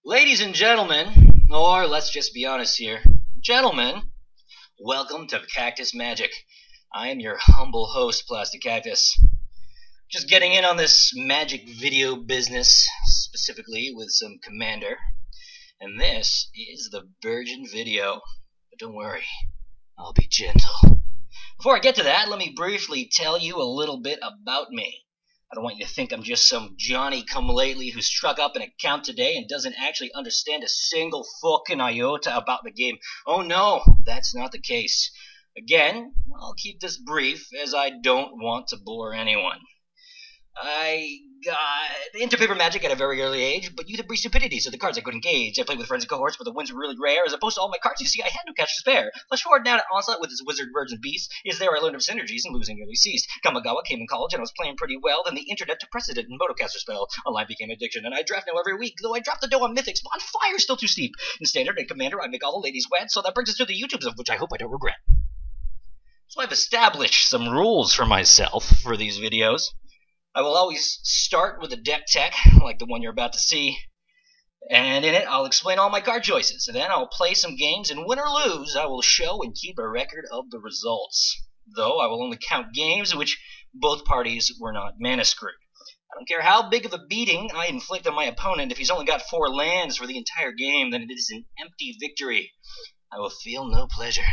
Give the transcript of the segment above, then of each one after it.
Ladies and gentlemen, or let's just be honest here, gentlemen, welcome to Cactus Magic. I am your humble host, Plastic Cactus. Just getting in on this magic video business, specifically with some Commander. And this is the virgin video. But don't worry, I'll be gentle. Before I get to that, let me briefly tell you a little bit about me. I don't want you to think I'm just some Johnny-come-lately who struck up an account today and doesn't actually understand a single fucking iota about the game. Oh no, that's not the case. Again, I'll keep this brief as I don't want to bore anyone. I got into paper magic at a very early age, but used a brief stupidity, so the cards I could engage. I played with friends and cohorts, but the wins were really rare. As opposed to all my cards, you see, I had no cash to spare. Flash forward now to Onslaught with its wizard, birds, and beasts. Is there I learned of synergies, and losing nearly ceased. Kamigawa came in college, and I was playing pretty well. Then the internet took precedent and Motocaster spell. Online became addiction, and I draft now every week. Though I drop the dough on Mythics, but on Fire still too steep. In Standard and Commander, I make all the ladies wed, so that brings us to the YouTubes, of which I hope I don't regret. So I've established some rules for myself for these videos. I will always start with a deck tech, like the one you're about to see, and in it I'll explain all my card choices, and then I'll play some games, and win or lose, I will show and keep a record of the results. Though I will only count games in which both parties were not mana screwed. I don't care how big of a beating I inflict on my opponent. If he's only got 4 lands for the entire game, then it is an empty victory. I will feel no pleasure.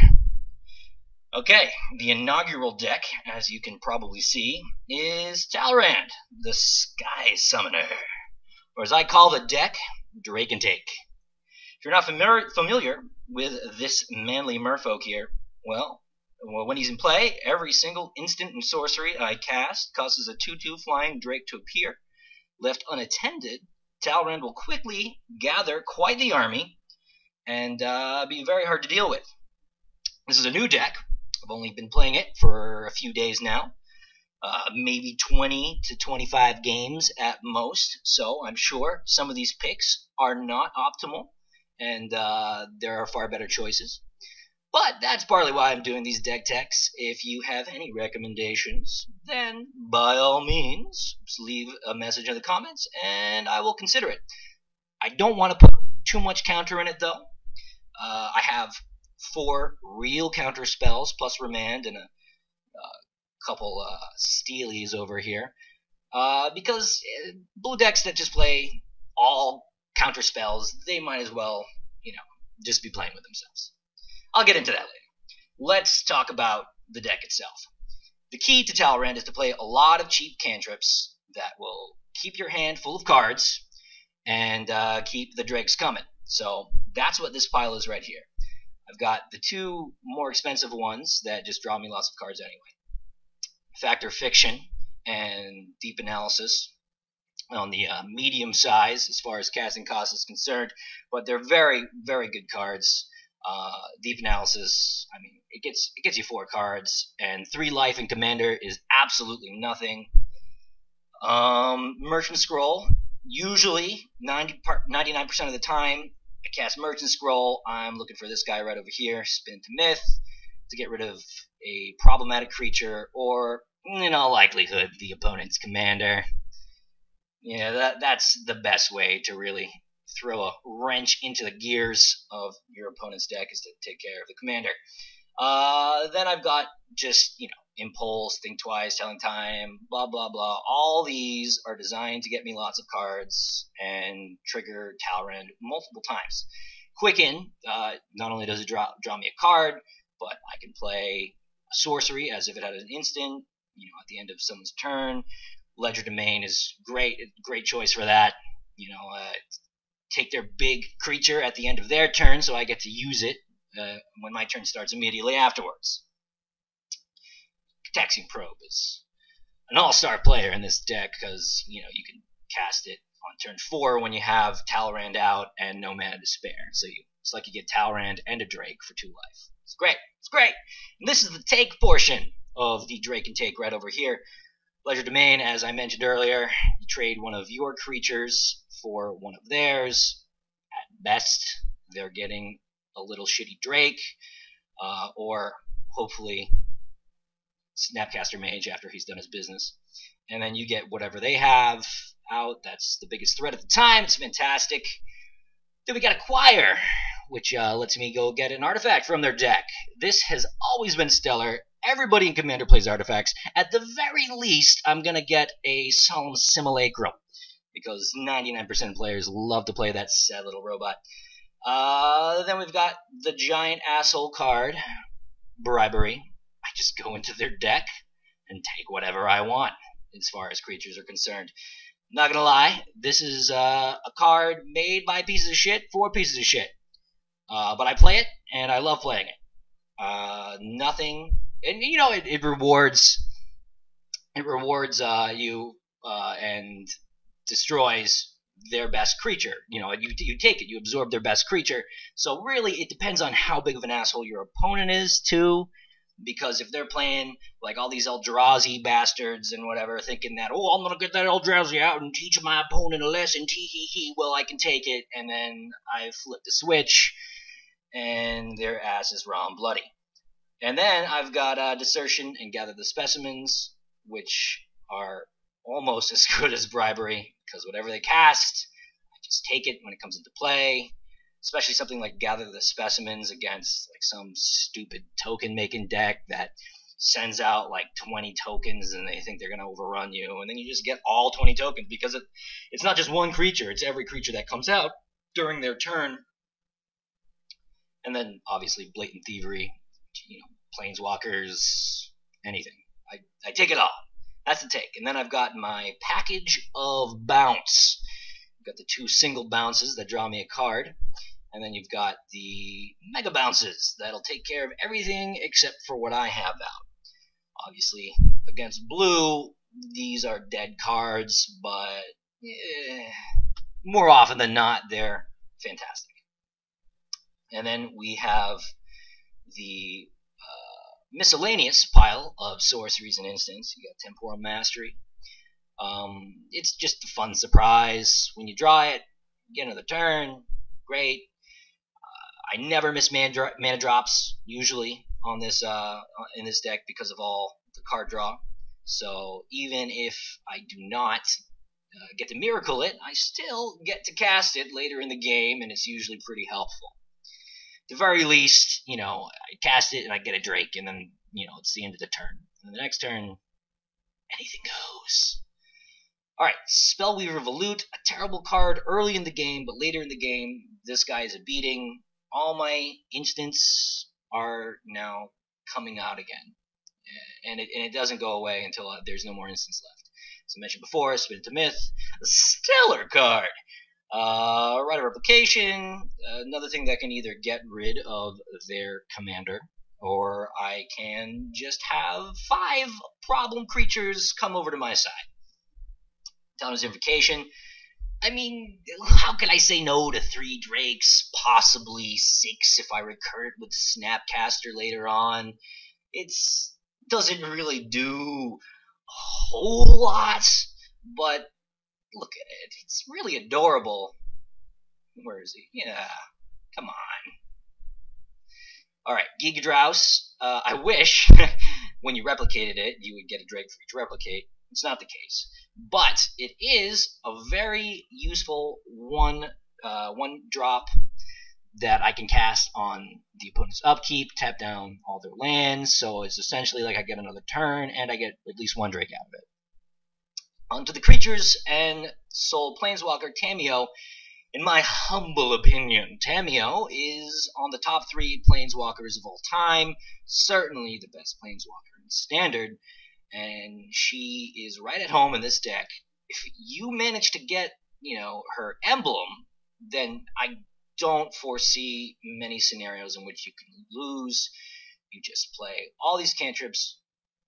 Okay, the inaugural deck, as you can probably see, is Talrand, the Sky Summoner, or as I call the deck, Drake and Take. If you're not familiar with this manly merfolk here, well, when he's in play, every single instant and sorcery I cast causes a 2/2 flying Drake to appear. Left unattended, Talrand will quickly gather quite the army and be very hard to deal with. This is a new deck. I've only been playing it for a few days now, maybe 20 to 25 games at most, so I'm sure some of these picks are not optimal, and there are far better choices. But that's partly why I'm doing these deck techs. If you have any recommendations, then by all means, leave a message in the comments, and I will consider it. I don't want to put too much counter in it, though. I have 4 real counter spells plus remand and a couple steelies over here, because blue decks that just play all counter spells, they might as well, just be playing with themselves. I'll get into that later. Let's talk about the deck itself. The key to Talrand is to play a lot of cheap cantrips that will keep your hand full of cards and keep the drakes coming. So that's what this pile is right here. I've got the 2 more expensive ones that just draw me lots of cards anyway. Fact or Fiction and Deep Analysis on the medium size as far as casting cost is concerned, but they're very, very good cards. Deep Analysis, I mean, it gets you 4 cards, and 3 life in Commander is absolutely nothing. Merchant Scroll, usually 99% of the time, I cast Merchant Scroll. I'm looking for this guy right over here, Spin to Myth, to get rid of a problematic creature, or, in all likelihood, the opponent's commander. Yeah, that's the best way to really throw a wrench into the gears of your opponent's deck, is to take care of the commander. Then I've got just, Impulse, Think Twice, Telling Time, blah, blah, blah. All these are designed to get me lots of cards and trigger Talrand multiple times. Quicken, not only does it draw me a card, but I can play a sorcery as if it had an instant, at the end of someone's turn. Ledger Domain is great choice for that. Take their big creature at the end of their turn, so I get to use it when my turn starts immediately afterwards. Taxing Probe is an all-star player in this deck because, you can cast it on turn 4 when you have Talrand out and no mana to spare. So it's like you get Talrand and a Drake for 2 life. It's great. It's great. And this is the take portion of the Drake and Take right over here. Ledger Domain, as I mentioned earlier, you trade one of your creatures for one of theirs. At best, they're getting a little shitty Drake, or hopefully Snapcaster Mage after he's done his business. And then you get whatever they have out. That's the biggest threat at the time. It's fantastic. Then we got Acquire, which lets me go get an artifact from their deck. This has always been stellar. Everybody in Commander plays artifacts. At the very least, I'm going to get a Solemn Simulacrum, because 99% of players love to play that sad little robot. Then we've got the giant asshole card, Bribery. I just go into their deck and take whatever I want as far as creatures are concerned. Not gonna lie, this is a card made by pieces of shit for pieces of shit. But I play it, and I love playing it. Nothing, and you know, it rewards you and destroys their best creature. You know, you take it, you absorb their best creature. So really, it depends on how big of an asshole your opponent is too. Because if they're playing like all these Eldrazi bastards and whatever, thinking that, oh, I'm gonna get that Eldrazi out and teach my opponent a lesson, tee hee hee, well, I can take it, and then I flip the switch, and their ass is raw and bloody. And then I've got Desertion and Gather the Specimens, which are almost as good as Bribery, because whatever they cast, I just take it when it comes into play. Especially something like Gather the Specimens against like some stupid token making deck that sends out like 20 tokens and they think they're going to overrun you, and then you just get all 20 tokens because it's not just one creature, it's every creature that comes out during their turn. And then obviously Blatant Thievery, you know, Planeswalkers, anything. I take it all. That's the take. And then I've got my package of bounce. I've got the 2 single bounces that draw me a card. And then you've got the mega bounces that'll take care of everything except for what I have out. Obviously, against blue, these are dead cards, but more often than not, they're fantastic. And then we have the miscellaneous pile of sorceries and instants. You got Temporal Mastery. It's just a fun surprise. When you draw it, get another turn. Great. I never miss mana drops usually on this in this deck because of all the card draw. So even if I do not get to miracle it, I still get to cast it later in the game, and it's usually pretty helpful. At the very least, you know, I cast it and I get a Drake, and then, you know, it's the end of the turn. And the next turn, anything goes. Alright, Spellweaver Volute, a terrible card early in the game, but later in the game, this guy is a beating. All my instants are now coming out again. And it doesn't go away until there's no more instants left. As I mentioned before, Spin into Myth, a stellar card. Rite of Replication, another thing that can either get rid of their commander, or I can just have 5 problem creatures come over to my side. Talon's Invocation. I mean, how can I say no to 3 Drakes, possibly 6 if I recur it with Snapcaster later on? It doesn't really do a whole lot, but look at it. It's really adorable. Where is he? Yeah, come on. Alright, Gigadrouse. I wish when you replicated it, you would get a Drake for each replicate. It's not the case. But it is a very useful one drop that I can cast on the opponent's upkeep, tap down all their lands, so it's essentially like I get another turn, and I get at least 1 Drake out of it. Onto the creatures and Soul Planeswalker Tamiyo. In my humble opinion, Tamiyo is on the top 3 Planeswalkers of all time, certainly the best Planeswalker in Standard, and she is right at home in this deck. If you manage to get, you know, her emblem, then I don't foresee many scenarios in which you can lose. You just play all these cantrips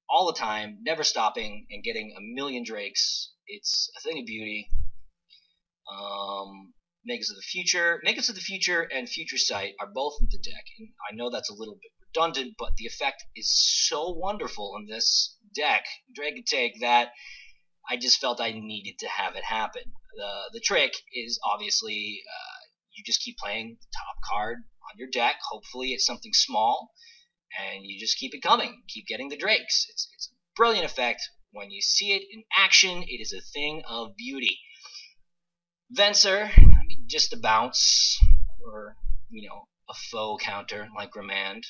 all the time, never stopping, and getting a million Drakes. It's a thing of beauty. Magus of the Future and Future Sight are both in the deck, and I know that's a little bit redundant, but the effect is so wonderful in this deck, Drake and Take, that I just felt I needed to have it happen. The trick is obviously you just keep playing the top card on your deck. Hopefully it's something small, and you just keep it coming. Keep getting the Drakes. It's a brilliant effect. When you see it in action, it is a thing of beauty. Venser, I mean, just a bounce. or a faux counter like Remand.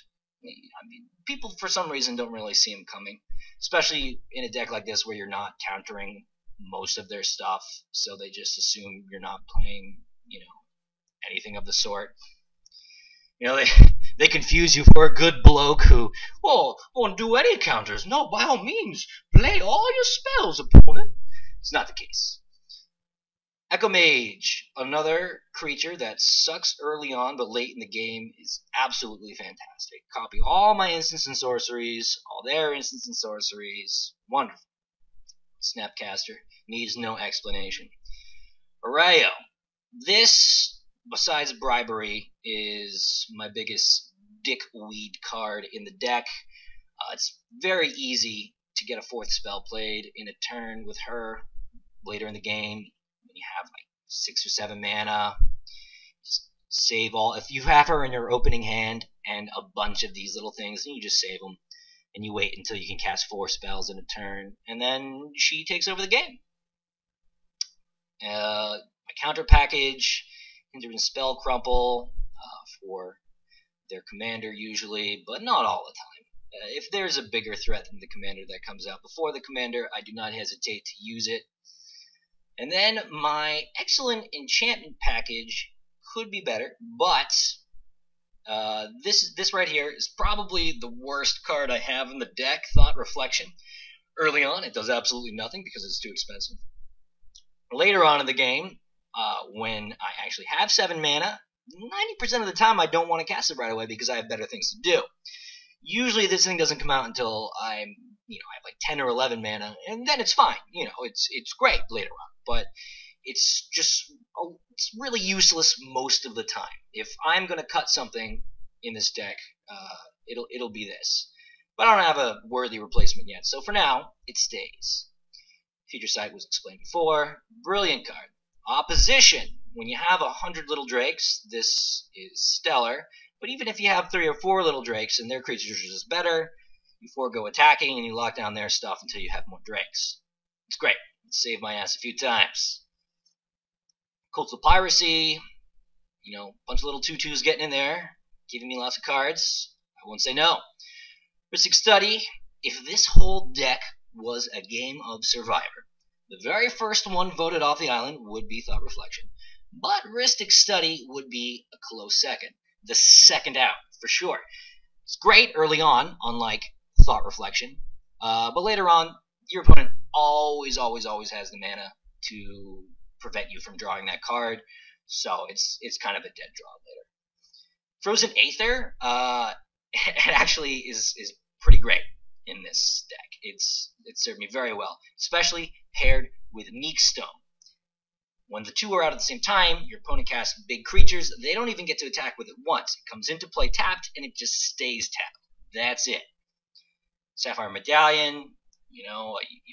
I mean, people for some reason don't really see him coming, especially in a deck like this where you're not countering most of their stuff, so they just assume you're not playing, anything of the sort. They they confuse you for a good bloke who, won't do any counters. No, by all means, play all your spells, opponent. It's not the case. Echo Mage, another creature that sucks early on, but late in the game is absolutely fantastic. Copy all my instants and sorceries, all their instants and sorceries. Wonderful. Snapcaster needs no explanation. Arrayo. This, besides bribery, is my biggest dickweed card in the deck. It's very easy to get a 4th spell played in a turn with her later in the game. When you have like 6 or 7 mana, just save all. If you have her in your opening hand and a bunch of these little things, then you just save them, and you wait until you can cast 4 spells in a turn, and then she takes over the game. My counter package, Hindered Spell Crumple for their commander usually, but not all the time. If there's a bigger threat than the commander that comes out before the commander, I do not hesitate to use it. And then my excellent enchantment package could be better, but this right here is probably the worst card I have in the deck, Thought Reflection. Early on, it does absolutely nothing because it's too expensive. Later on in the game, when I actually have 7 mana, 90% of the time I don't want to cast it right away because I have better things to do. Usually this thing doesn't come out until I have like 10 or 11 mana, and then it's fine. It's great later on, but it's really useless most of the time. If I'm gonna cut something in this deck, it'll be this. But I don't have a worthy replacement yet, so for now it stays. Feature site was explained before. Brilliant card. Opposition. When you have 100 little drakes, this is stellar. But even if you have 3 or 4 little drakes and their creatures are just better, you forego attacking and you lock down their stuff until you have more drakes. It's great. It saved my ass a few times. Cults of Piracy. Bunch of little 2/2s getting in there, giving me lots of cards. I won't say no. Ristic Study. If this whole deck was a game of Survivor, the very first one voted off the island would be Thought Reflection, but Ristic Study would be a close second. The second out, for sure. It's great early on, unlike Thought Reflection, but later on, your opponent always has the mana to prevent you from drawing that card, so it's kind of a dead draw later. Frozen Aether, it actually is pretty great in this deck. It served me very well, especially paired with Meekstone. When the two are out at the same time, your opponent casts big creatures. They don't even get to attack with it once. It comes into play tapped, and it just stays tapped. That's it. Sapphire Medallion, you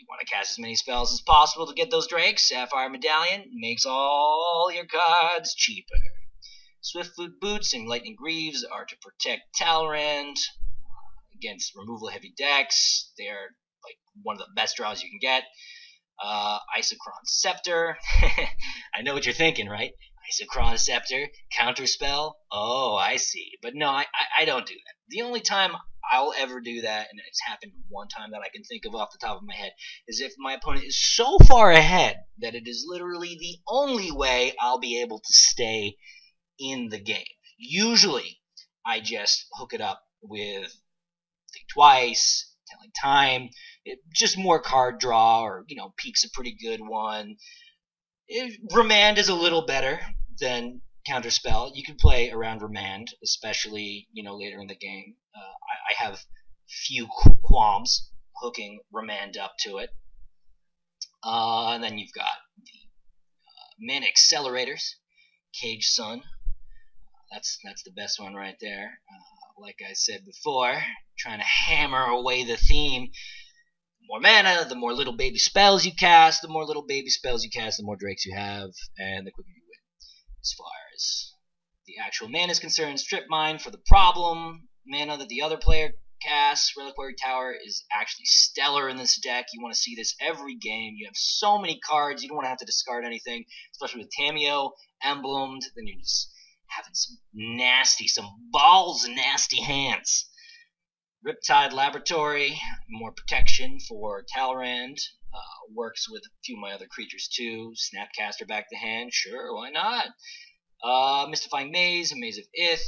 want to cast as many spells as possible to get those drakes. Sapphire Medallion makes all your cards cheaper. Swiftfoot Boots and Lightning Greaves are to protect Talrand against removal heavy decks. They're like one of the best draws you can get. Isochron Scepter. I know what you're thinking, right? Isochron Scepter, counterspell. Oh, I see. But no, I don't do that. The only time I'll ever do that, and it's happened one time that I can think of off the top of my head, is if my opponent is so far ahead that it is literally the only way I'll be able to stay in the game. Usually, I just hook it up with Think Twice, Telling Time, just more card draw, or, Peek's a pretty good one. Remand is a little better than Counterspell. You can play around Remand, especially, later in the game. I have few qualms hooking Remand up to it. And then you've got the Mana Accelerators, Cage Sun. That's the best one right there. Like I said before, trying to hammer away the theme. The more mana, the more little baby spells you cast. The more little baby spells you cast, the more drakes you have, and the quicker you win. As far as the actual mana is concerned, Strip Mine for the problem. Mana that the other player casts, Reliquary Tower, is actually stellar in this deck. You want to see this every game. You have so many cards, you don't want to have to discard anything, especially with Tameo emblemed. Then you just having some balls nasty hands. Riptide Laboratory, more protection for Talrand. Works with a few of my other creatures too. Snapcaster back to hand, sure, why not? Mystifying Maze and Maze of Ith.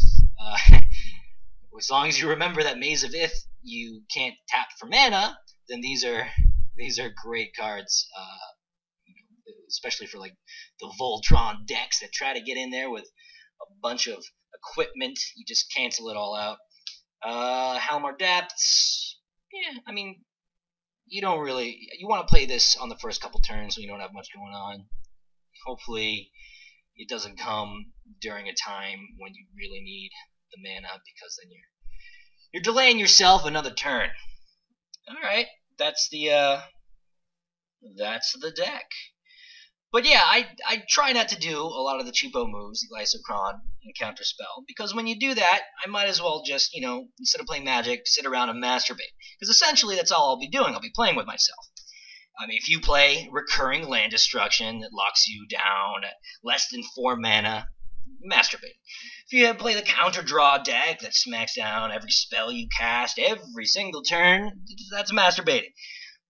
As long as you remember that Maze of Ith you can't tap for mana, then these are great cards. Especially for like the Voltron decks that try to get in there with a bunch of equipment. You just cancel it all out. Halmar Depths. Yeah, I mean, you want to play this on the first couple turns when you don't have much going on. Hopefully it doesn't come during a time when you really need the mana, because then you're delaying yourself another turn. Alright, that's the deck. But yeah, I try not to do a lot of the cheapo moves, like Isocron and Counterspell, because when you do that, I might as well just, instead of playing Magic, sit around and masturbate. Because essentially that's all I'll be doing. I'll be playing with myself. I mean, if you play Recurring Land Destruction that locks you down at less than 4 mana, masturbate. If you play the Counter Draw deck that smacks down every spell you cast every single turn, that's masturbating.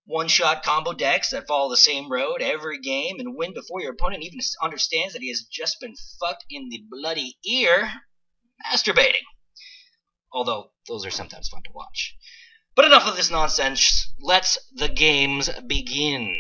One-shot combo decks that follow the same road every game and win before your opponent even understands that he has just been fucked in the bloody ear, masturbating. Although, those are sometimes fun to watch. But enough of this nonsense. Let's the games begin.